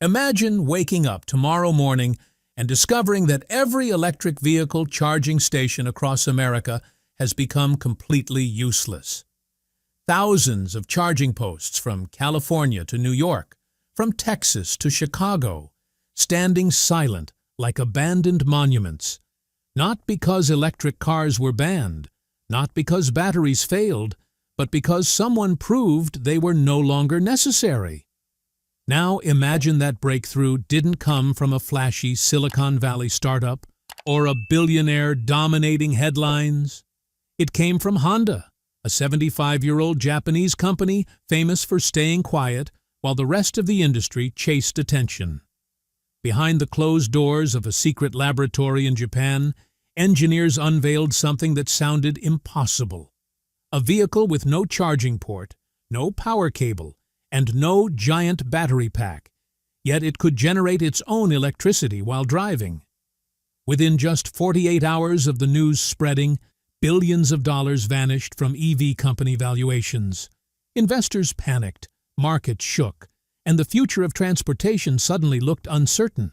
Imagine waking up tomorrow morning and discovering that every electric vehicle charging station across America has become completely useless. Thousands of charging posts from California to New York, from Texas to Chicago, standing silent like abandoned monuments, not because electric cars were banned, not because batteries failed, but because someone proved they were no longer necessary. Now imagine that breakthrough didn't come from a flashy Silicon Valley startup or a billionaire dominating headlines. It came from Honda, a 75-year-old Japanese company famous for staying quiet while the rest of the industry chased attention. Behind the closed doors of a secret laboratory in Japan, engineers unveiled something that sounded impossible. A vehicle with no charging port, no power cable, and no giant battery pack, yet it could generate its own electricity while driving. Within just 48 hours of the news spreading, billions of dollars vanished from EV company valuations. Investors panicked, markets shook, and the future of transportation suddenly looked uncertain.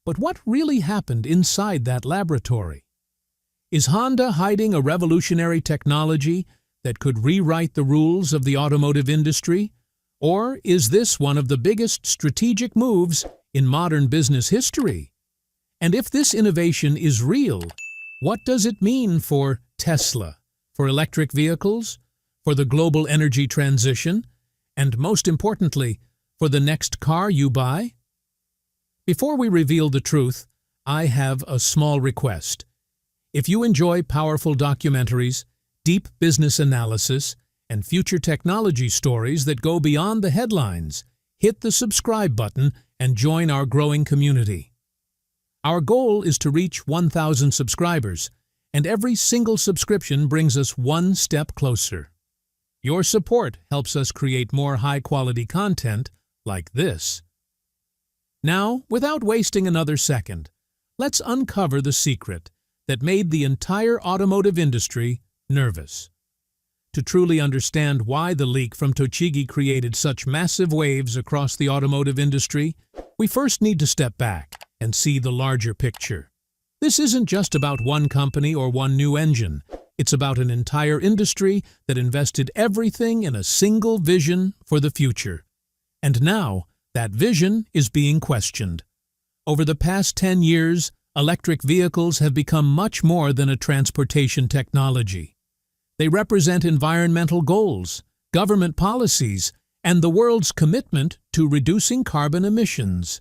But what really happened inside that laboratory? Is Honda hiding a revolutionary technology that could rewrite the rules of the automotive industry? Or is this one of the biggest strategic moves in modern business history? And if this innovation is real, what does it mean for Tesla, for electric vehicles, for the global energy transition, and most importantly, for the next car you buy? Before we reveal the truth, I have a small request. If you enjoy powerful documentaries, deep business analysis, and future technology stories that go beyond the headlines, hit the subscribe button and join our growing community. Our goal is to reach 1,000 subscribers, and every single subscription brings us one step closer. Your support helps us create more high-quality content like this. Now, without wasting another second, let's uncover the secret that made the entire automotive industry nervous. To truly understand why the leak from Tochigi created such massive waves across the automotive industry, we first need to step back and see the larger picture. This isn't just about one company or one new engine. It's about an entire industry that invested everything in a single vision for the future. And now, that vision is being questioned. Over the past 10 years, electric vehicles have become much more than a transportation technology. They represent environmental goals, government policies, and the world's commitment to reducing carbon emissions.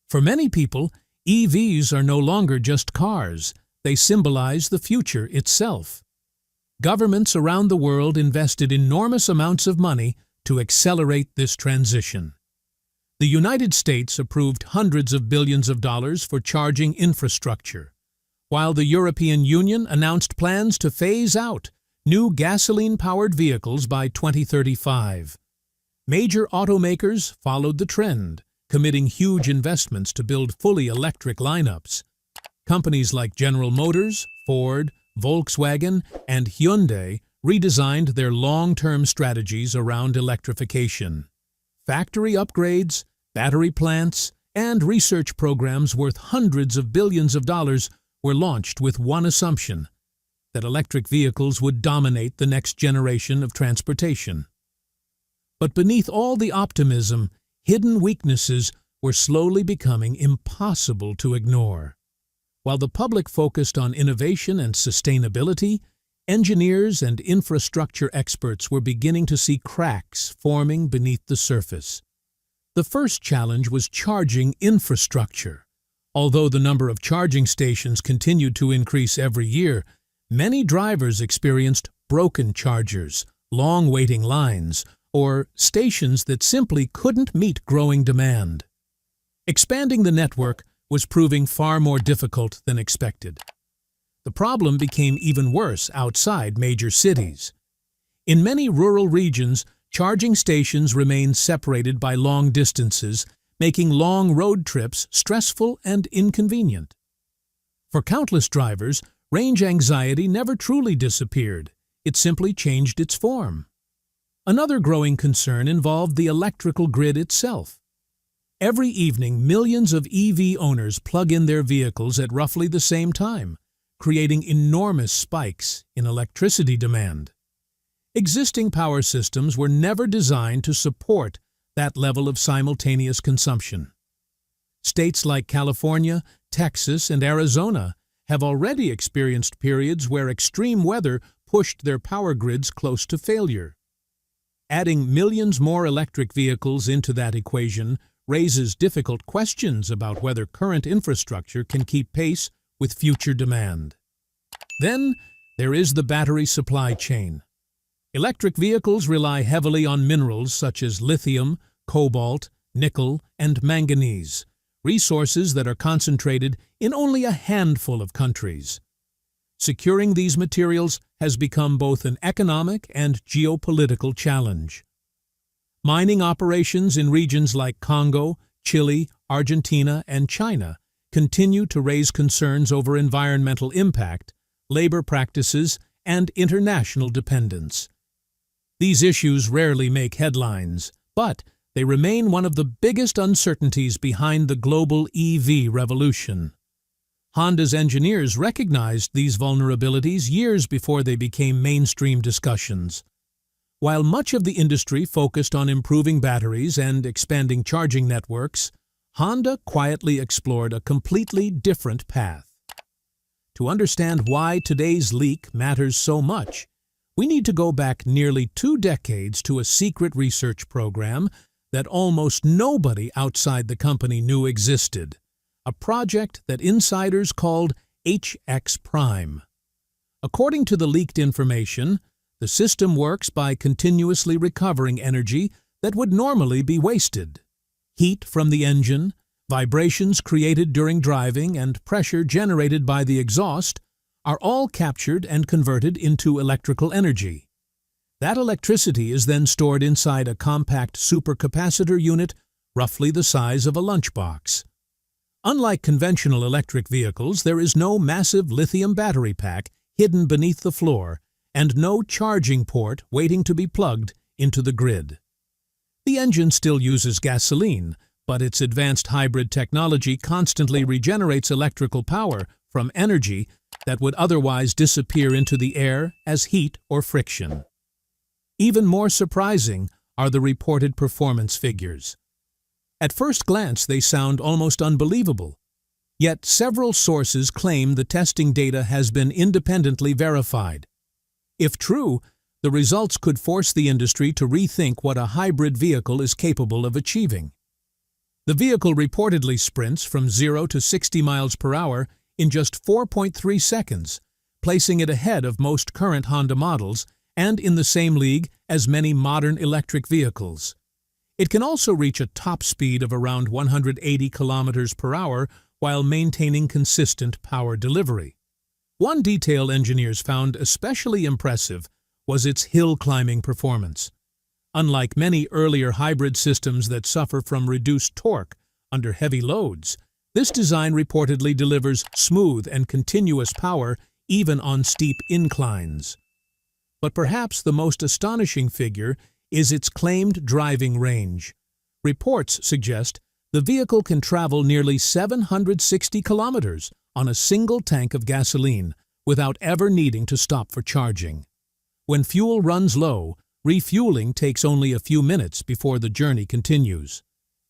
For many people, EVs are no longer just cars. They symbolize the future itself. Governments around the world invested enormous amounts of money to accelerate this transition. The United States approved hundreds of billions of dollars for charging infrastructure, while the European Union announced plans to phase out new gasoline-powered vehicles by 2035. Major automakers followed the trend, committing huge investments to build fully electric lineups. Companies like General Motors, Ford, Volkswagen, and Hyundai redesigned their long-term strategies around electrification. Factory upgrades, battery plants, and research programs worth hundreds of billions of dollars were launched with one assumption: that electric vehicles would dominate the next generation of transportation. But beneath all the optimism, hidden weaknesses were slowly becoming impossible to ignore. While the public focused on innovation and sustainability, engineers and infrastructure experts were beginning to see cracks forming beneath the surface. The first challenge was charging infrastructure. Although the number of charging stations continued to increase every year, many drivers experienced broken chargers, long waiting lines, or stations that simply couldn't meet growing demand. Expanding the network was proving far more difficult than expected. The problem became even worse outside major cities. In many rural regions, charging stations remained separated by long distances, making long road trips stressful and inconvenient. For countless drivers, range anxiety never truly disappeared. It simply changed its form. Another growing concern involved the electrical grid itself. Every evening, millions of EV owners plug in their vehicles at roughly the same time, creating enormous spikes in electricity demand. Existing power systems were never designed to support that level of simultaneous consumption. States like California, Texas, and Arizona have already experienced periods where extreme weather pushed their power grids close to failure. Adding millions more electric vehicles into that equation raises difficult questions about whether current infrastructure can keep pace with future demand. Then, there is the battery supply chain. Electric vehicles rely heavily on minerals such as lithium, cobalt, nickel, and manganese, resources that are concentrated in only a handful of countries. Securing these materials has become both an economic and geopolitical challenge. Mining operations in regions like Congo, Chile, Argentina, and China continue to raise concerns over environmental impact, labor practices, and international dependence. These issues rarely make headlines, but they remain one of the biggest uncertainties behind the global EV revolution. Honda's engineers recognized these vulnerabilities years before they became mainstream discussions. While much of the industry focused on improving batteries and expanding charging networks, Honda quietly explored a completely different path. To understand why today's leak matters so much, we need to go back nearly 2 decades to a secret research program that almost nobody outside the company knew existed, a project that insiders called HX Prime. According to the leaked information, the system works by continuously recovering energy that would normally be wasted. Heat from the engine, vibrations created during driving, and pressure generated by the exhaust are all captured and converted into electrical energy. That electricity is then stored inside a compact supercapacitor unit roughly the size of a lunchbox. Unlike conventional electric vehicles, there is no massive lithium battery pack hidden beneath the floor and no charging port waiting to be plugged into the grid. The engine still uses gasoline, but its advanced hybrid technology constantly regenerates electrical power from energy that would otherwise disappear into the air as heat or friction. Even more surprising are the reported performance figures. At first glance, they sound almost unbelievable. Yet several sources claim the testing data has been independently verified. If true, the results could force the industry to rethink what a hybrid vehicle is capable of achieving. The vehicle reportedly sprints from 0 to 60 miles per hour in just 4.3 seconds, placing it ahead of most current Honda models and in the same league as many modern electric vehicles. It can also reach a top speed of around 180 kilometers per hour while maintaining consistent power delivery. One detail engineers found especially impressive was its hill-climbing performance. Unlike many earlier hybrid systems that suffer from reduced torque under heavy loads, this design reportedly delivers smooth and continuous power even on steep inclines. But perhaps the most astonishing figure is its claimed driving range. Reports suggest the vehicle can travel nearly 760 kilometers on a single tank of gasoline without ever needing to stop for charging. When fuel runs low, refueling takes only a few minutes before the journey continues.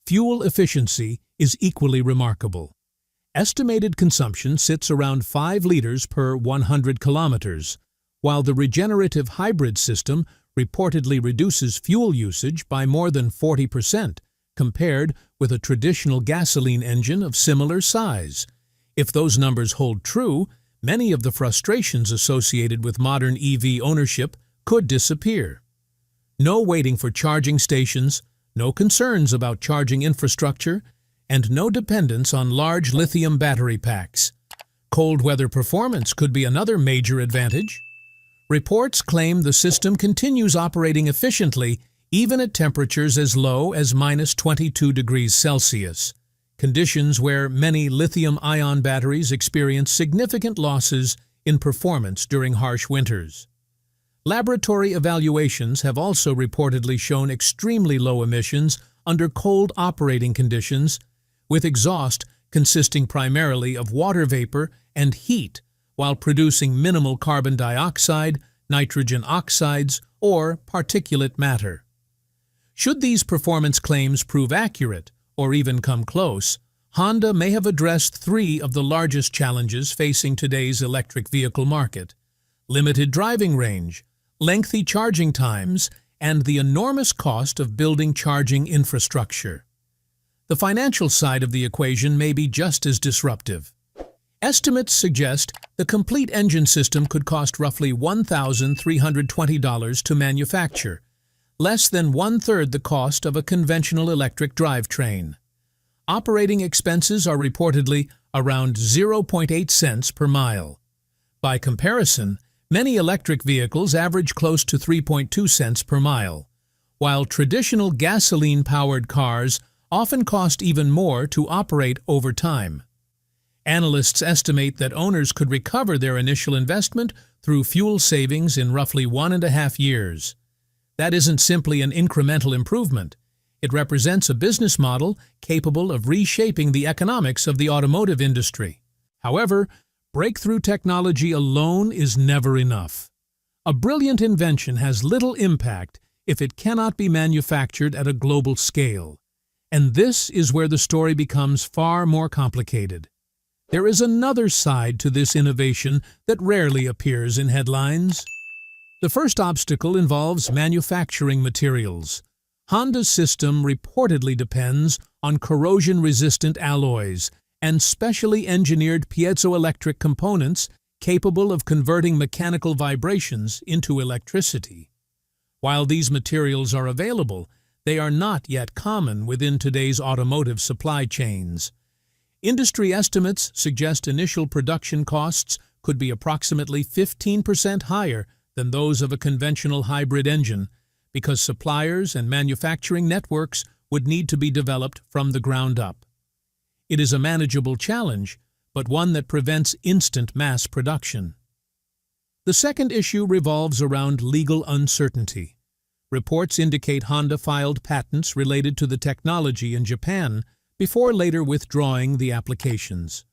Fuel efficiency is equally remarkable. Estimated consumption sits around 5 liters per 100 kilometers, while the regenerative hybrid system reportedly reduces fuel usage by more than 40% compared with a traditional gasoline engine of similar size. If those numbers hold true, many of the frustrations associated with modern EV ownership could disappear. No waiting for charging stations, no concerns about charging infrastructure, and no dependence on large lithium battery packs. Cold weather performance could be another major advantage. Reports claim the system continues operating efficiently even at temperatures as low as -22 degrees Celsius, conditions where many lithium-ion batteries experience significant losses in performance during harsh winters. Laboratory evaluations have also reportedly shown extremely low emissions under cold operating conditions, with exhaust consisting primarily of water vapor and heat while producing minimal carbon dioxide, nitrogen oxides, or particulate matter. Should these performance claims prove accurate, or even come close, Honda may have addressed three of the largest challenges facing today's electric vehicle market: limited driving range, lengthy charging times, and the enormous cost of building charging infrastructure. The financial side of the equation may be just as disruptive. Estimates suggest the complete engine system could cost roughly $1,320 to manufacture, less than one-third the cost of a conventional electric drivetrain. Operating expenses are reportedly around 0.8 cents per mile. By comparison, many electric vehicles average close to 3.2 cents per mile, while traditional gasoline-powered cars often cost even more to operate over time. Analysts estimate that owners could recover their initial investment through fuel savings in roughly 1.5 years. That isn't simply an incremental improvement. It represents a business model capable of reshaping the economics of the automotive industry. However, breakthrough technology alone is never enough. A brilliant invention has little impact if it cannot be manufactured at a global scale. And this is where the story becomes far more complicated. There is another side to this innovation that rarely appears in headlines. The first obstacle involves manufacturing materials. Honda's system reportedly depends on corrosion-resistant alloys and specially engineered piezoelectric components capable of converting mechanical vibrations into electricity. While these materials are available, they are not yet common within today's automotive supply chains. Industry estimates suggest initial production costs could be approximately 15% higher than those of a conventional hybrid engine, because suppliers and manufacturing networks would need to be developed from the ground up. It is a manageable challenge, but one that prevents instant mass production. The second issue revolves around legal uncertainty. Reports indicate Honda filed patents related to the technology in Japan before later withdrawing the applications.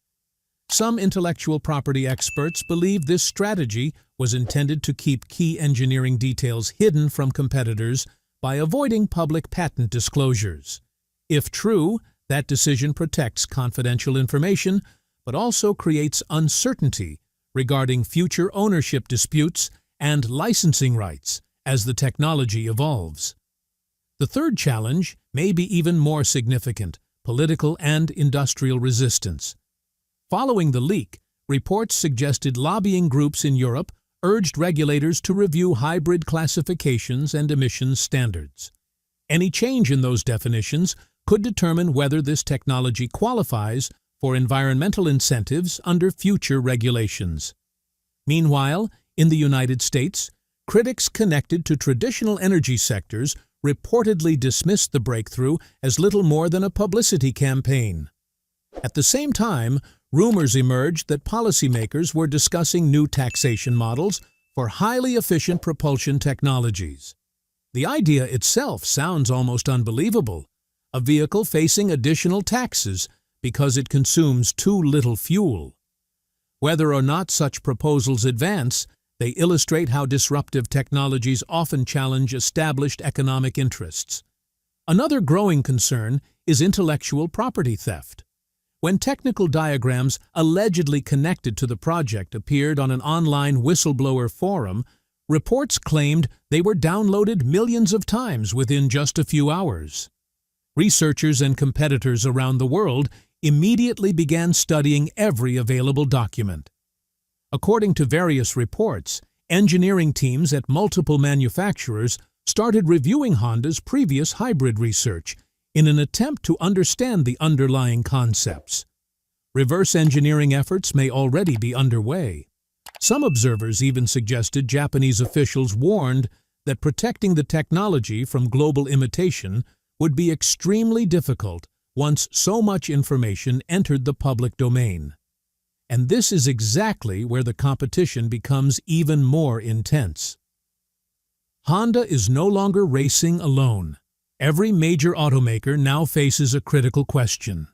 Some intellectual property experts believe this strategy was intended to keep key engineering details hidden from competitors by avoiding public patent disclosures. If true, that decision protects confidential information, but also creates uncertainty regarding future ownership disputes and licensing rights as the technology evolves. The third challenge may be even more significant: political and industrial resistance. Following the leak, reports suggested lobbying groups in Europe urged regulators to review hybrid classifications and emissions standards. Any change in those definitions could determine whether this technology qualifies for environmental incentives under future regulations. Meanwhile, in the United States, critics connected to traditional energy sectors reportedly dismissed the breakthrough as little more than a publicity campaign. At the same time, rumors emerged that policymakers were discussing new taxation models for highly efficient propulsion technologies. The idea itself sounds almost unbelievable: a vehicle facing additional taxes because it consumes too little fuel. Whether or not such proposals advance, they illustrate how disruptive technologies often challenge established economic interests. Another growing concern is intellectual property theft. When technical diagrams allegedly connected to the project appeared on an online whistleblower forum, reports claimed they were downloaded millions of times within just a few hours. Researchers and competitors around the world immediately began studying every available document. According to various reports, engineering teams at multiple manufacturers started reviewing Honda's previous hybrid research in an attempt to understand the underlying concepts. Reverse engineering efforts may already be underway. Some observers even suggested Japanese officials warned that protecting the technology from global imitation would be extremely difficult once so much information entered the public domain. And this is exactly where the competition becomes even more intense. Honda is no longer racing alone. Every major automaker now faces a critical question.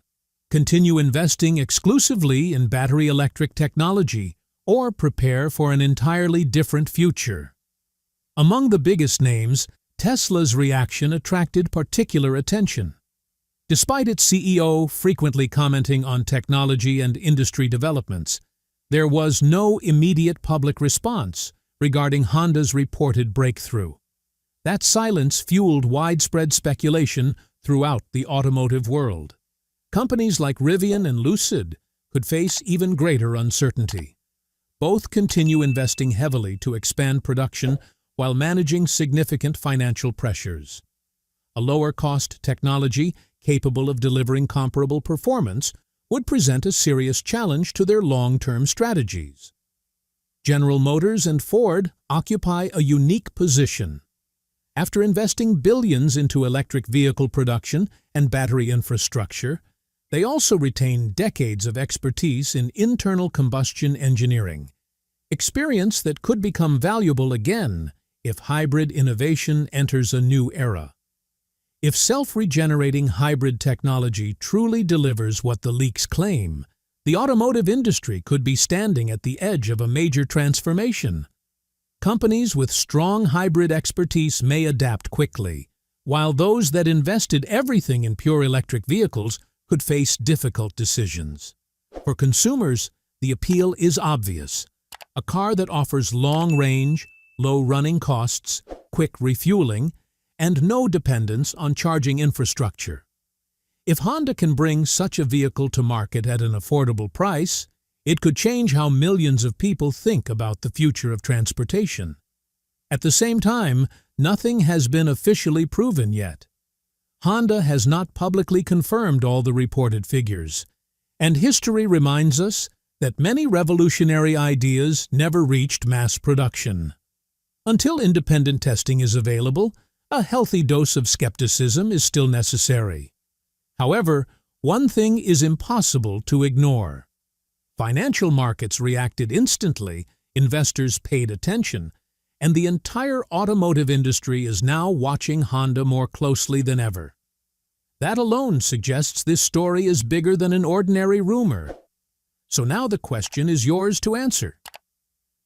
Continue investing exclusively in battery electric technology or prepare for an entirely different future? Among the biggest names, Tesla's reaction attracted particular attention. Despite its CEO frequently commenting on technology and industry developments, there was no immediate public response regarding Honda's reported breakthrough. That silence fueled widespread speculation throughout the automotive world. Companies like Rivian and Lucid could face even greater uncertainty. Both continue investing heavily to expand production while managing significant financial pressures. A lower-cost technology capable of delivering comparable performance would present a serious challenge to their long-term strategies. General Motors and Ford occupy a unique position. After investing billions into electric vehicle production and battery infrastructure, they also retain decades of expertise in internal combustion engineering, experience that could become valuable again if hybrid innovation enters a new era. If self-regenerating hybrid technology truly delivers what the leaks claim, the automotive industry could be standing at the edge of a major transformation. Companies with strong hybrid expertise may adapt quickly, while those that invested everything in pure electric vehicles could face difficult decisions. For consumers, the appeal is obvious. A car that offers long range, low running costs, quick refueling, and no dependence on charging infrastructure. If Honda can bring such a vehicle to market at an affordable price, it could change how millions of people think about the future of transportation. At the same time, nothing has been officially proven yet. Honda has not publicly confirmed all the reported figures, and history reminds us that many revolutionary ideas never reached mass production. Until independent testing is available, a healthy dose of skepticism is still necessary. However, one thing is impossible to ignore. Financial markets reacted instantly, investors paid attention, and the entire automotive industry is now watching Honda more closely than ever. That alone suggests this story is bigger than an ordinary rumor. So now the question is yours to answer.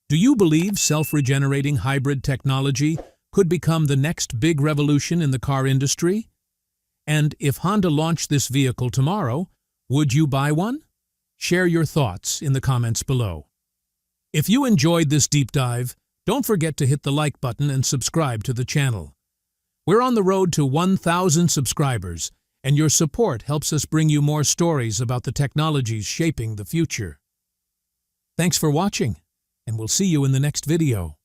Do you believe self-regenerating hybrid technology could become the next big revolution in the car industry? And if Honda launched this vehicle tomorrow, would you buy one? Share your thoughts in the comments below. If you enjoyed this deep dive, don't forget to hit the like button and subscribe to the channel. We're on the road to 1,000 subscribers, and your support helps us bring you more stories about the technologies shaping the future. Thanks for watching, and we'll see you in the next video.